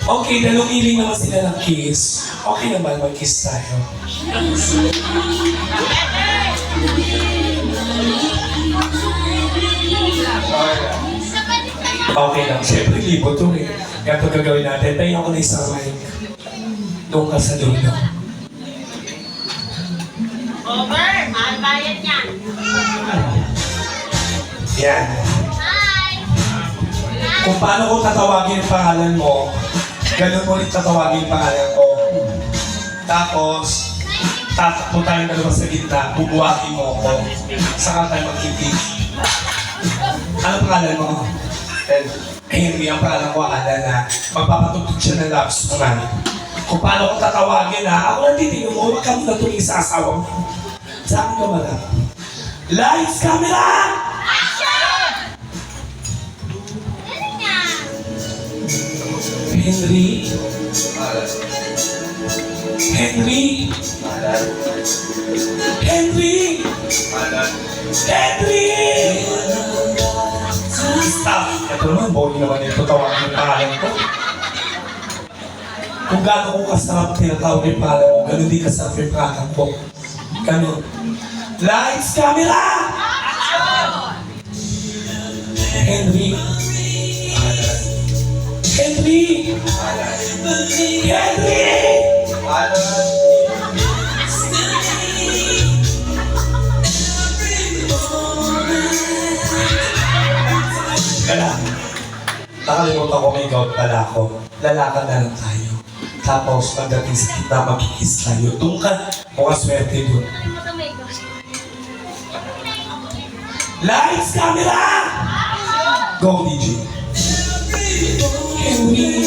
Okay, nalumiling naman sila ng kiss. Okay naman, mag-kiss tayo. Okay lang, syempre libo to eh. Kaya ito gagawin natin. Tayo ako na isang mic. Doon ka sa dulo. Over! Mahal bayad yan. Yan. Hi! Kung paano ko tatawagin yung pangalan mo, ganun mo rin tatawagin yung pangalan ko. Tapos, tatakbo tayong dalawa sa gitna, bubuhatin mo ako. Saka tayo magkikik. Ano pangalan mo? Henry, ang pangalan ko, akala na magpapatugtog siya ng love song. Kung paano ko tatawagin ha, ako natitingin mo, huwag ka muna tumingin sa asawa mo. Sa akin ka mala. Lights, camera! Action! Ano nga? Henry? Henry? Henry? Henry! Stop! Ito naman, boy naman ito. Tawagin yung pangalan ko. Kung gano'n ko kasarap tinatawag yung pangalan mo, gano'n di kasarap yung pangalan ko. Gano'n. Lights, camera! Henry. Henry! Henry! Kala, nakalimutan ko may gout pala ako. Lalakad na lang tayo. Tapos, pagdating sa kita, magkikis tayo. Doon ka, mukhang swerte doon. Lights, camera! Go, DJ. Henry.